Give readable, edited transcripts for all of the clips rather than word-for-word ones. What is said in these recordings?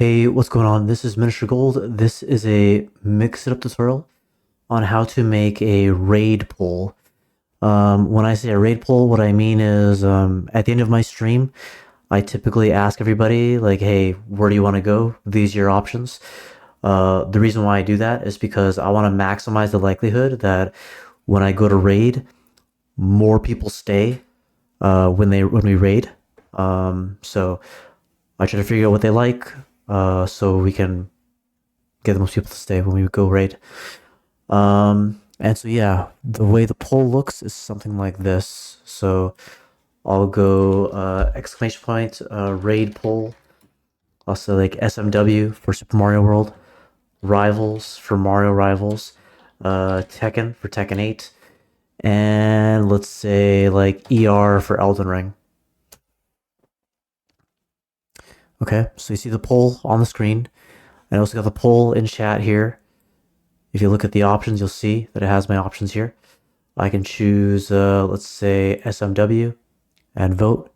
Hey, what's going on? This is Minister Gold. This is a Mix It Up tutorial on how to make a raid poll. When I say a raid poll, what I mean is at the end of my stream, I typically ask everybody, like, hey, where do you want to go? These are your options. The reason why I do that is because I want to maximize the likelihood that when I go to raid, more people stay when we raid. So I try to figure out what they like, so we can get the most people to stay when we go raid. And so yeah, the way the poll looks is something like this. So I'll go exclamation point raid poll. Also like SMW for Super Mario World, Rivals for Mario Rivals, Tekken for Tekken 8, and let's say like ER for Elden Ring. Okay, so you see the poll on the screen. I also got the poll in chat here. If you look at the options, you'll see that it has my options here. I can choose, let's say, SMW and vote.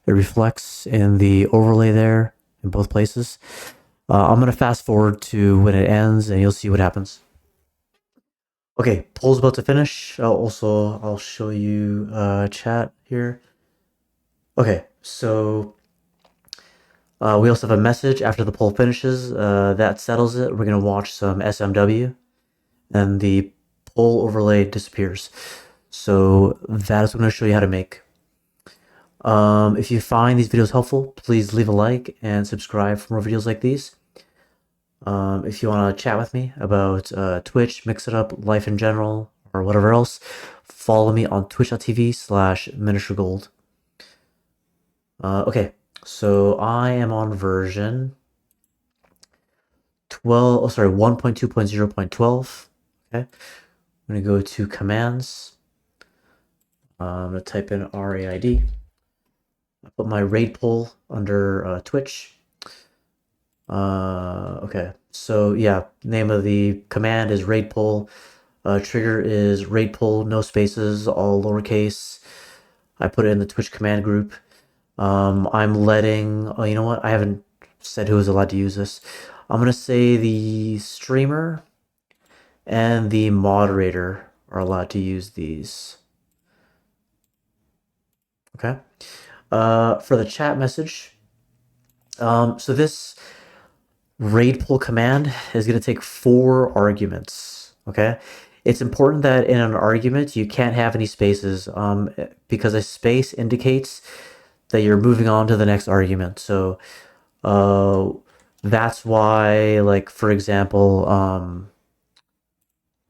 It reflects in the overlay there in both places. I'm going to fast forward to when it ends and you'll see what happens. Okay, poll's about to finish. I'll show you chat here. Okay, so we also have a message after the poll finishes. That settles it. We're going to watch some SMW and the poll overlay disappears. So that is what I'm going to show you how to make. If you find these videos helpful, please leave a like and subscribe for more videos like these. If you want to chat with me about Twitch, Mix It Up, life in general, or whatever else, follow me on twitch.tv/ministergold. Okay, so I am on version 1.2.0.12. Okay, I'm going to go to commands. I'm going to type in RAID. I put my raid poll under Twitch. Okay, so yeah, name of the command is raid poll. Trigger is raid poll, no spaces, all lowercase. I put it in the Twitch command group. I'm letting, oh, you know what? I haven't said who is allowed to use this. I'm gonna say the streamer and the moderator are allowed to use these. Okay. For the chat message, so this raid poll command is going to take 4 arguments. Okay, it's important that in an argument you can't have any spaces, because a space indicates that you're moving on to the next argument. So that's why, like, for example,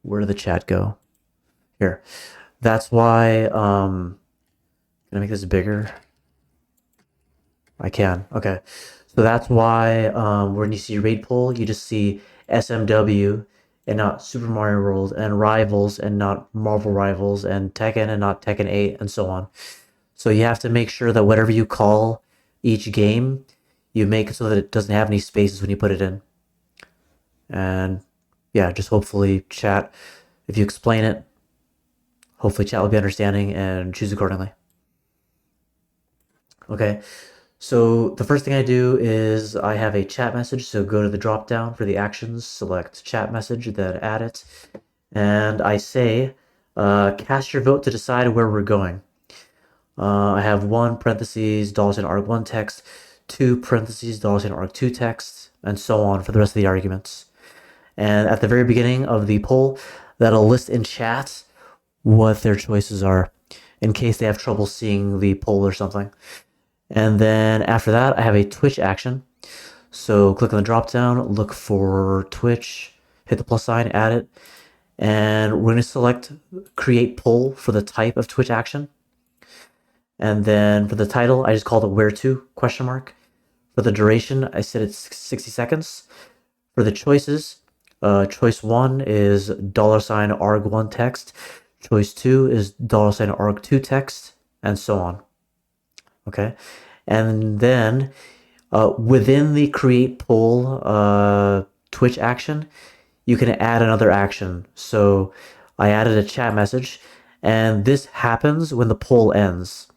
where did the chat go? Here. That's why, can I make this bigger? I can. Okay. So that's why when you see raid poll, you just see SMW and not Super Mario World, and Rivals and not Marvel Rivals, and Tekken and not Tekken 8, and so on. So you have to make sure that whatever you call each game, you make it so that it doesn't have any spaces when you put it in. And yeah, just hopefully chat, if you explain it, hopefully chat will be understanding and choose accordingly. Okay. So the first thing I do is I have a chat message. So go to the drop down for the actions, select chat message, then add it. And I say, cast your vote to decide where we're going. I have 1 parentheses $arg1 text, 2 parentheses $arg2 text, and so on for the rest of the arguments. And at the very beginning of the poll, that'll list in chat what their choices are in case they have trouble seeing the poll or something. And then after that, I have a Twitch action. So click on the drop down, look for Twitch, hit the plus sign, add it, and we're going to select create poll for the type of Twitch action. And then for the title, I just called it where to ? For the duration, I said it's 60 seconds. For the choices, choice 1 is $arg1 text, choice 2 is $arg2 text, and so on. Okay, and then within the create poll Twitch action, you can add another action. So I added a chat message, and this happens when the poll ends.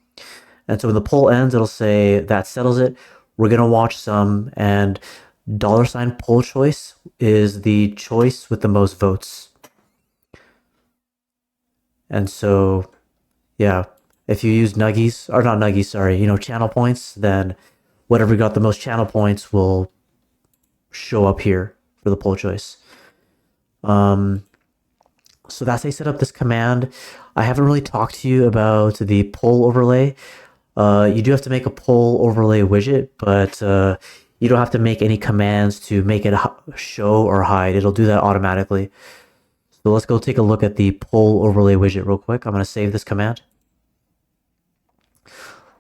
And so when the poll ends, it'll say that settles it. We're gonna watch some, and $poll choice is the choice with the most votes. And so, yeah, if you use nuggies, or not nuggies, sorry, channel points, then whatever got the most channel points will show up here for the poll choice. So that's how you set up this command. I haven't really talked to you about the poll overlay. You do have to make a poll overlay widget, but you don't have to make any commands to make it show or hide. It'll do that automatically. So let's go take a look at the poll overlay widget real quick. I'm going to save this command.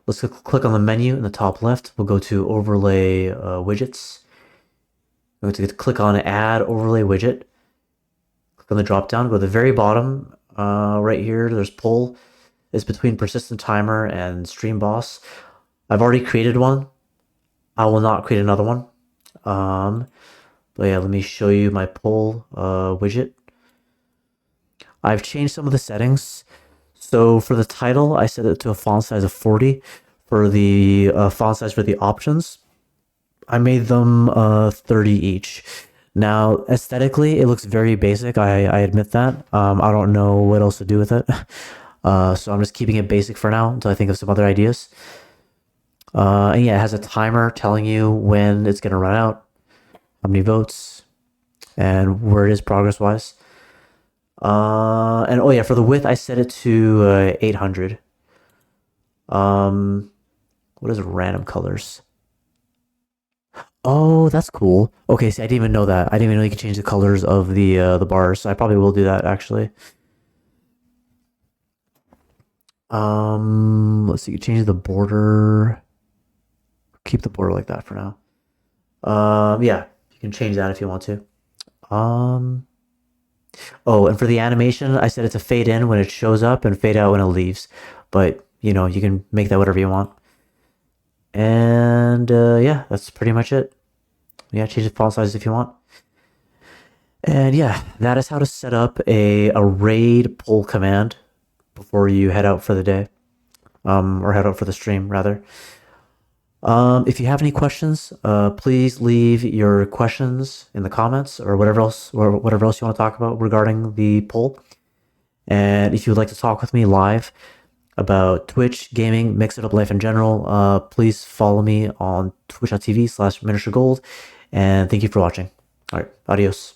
Let's click on the menu in the top left. We'll go to overlay widgets. I'm going to click on add overlay widget. Click on the drop down, go to the very bottom. Right here, there's poll. It's between persistent timer and stream boss. I've already created one. I will not create another one. But yeah, let me show you my poll widget. I've changed some of the settings. So for the title, I set it to a font size of 40. For the font size for the options, I made them 30 each. Now, aesthetically, it looks very basic. I admit that. I don't know what else to do with it. So I'm just keeping it basic for now until I think of some other ideas. And yeah, it has a timer telling you when it's going to run out, how many votes, and where it is progress-wise. And oh yeah, for the width, I set it to 800. What is random colors? Oh, that's cool. Okay, see, I didn't even know that. I didn't even know you could change the colors of the bars. So I probably will do that actually. Let's see. You change the border. Keep the border like that for now. Yeah, you can change that if you want to. Oh, and for the animation, I set it to fade in when it shows up and fade out when it leaves. But you can make that whatever you want. And yeah, that's pretty much it. Yeah, change the font size if you want. And yeah, that is how to set up a raid poll command before you head out for the day, or head out for the stream rather. If you have any questions, please leave your questions in the comments or whatever else you want to talk about regarding the poll. And if you would like to talk with me live about Twitch, gaming, Mix It Up Life in general, please follow me on twitch.tv/miniaturegold. And thank you for watching. All right, adios.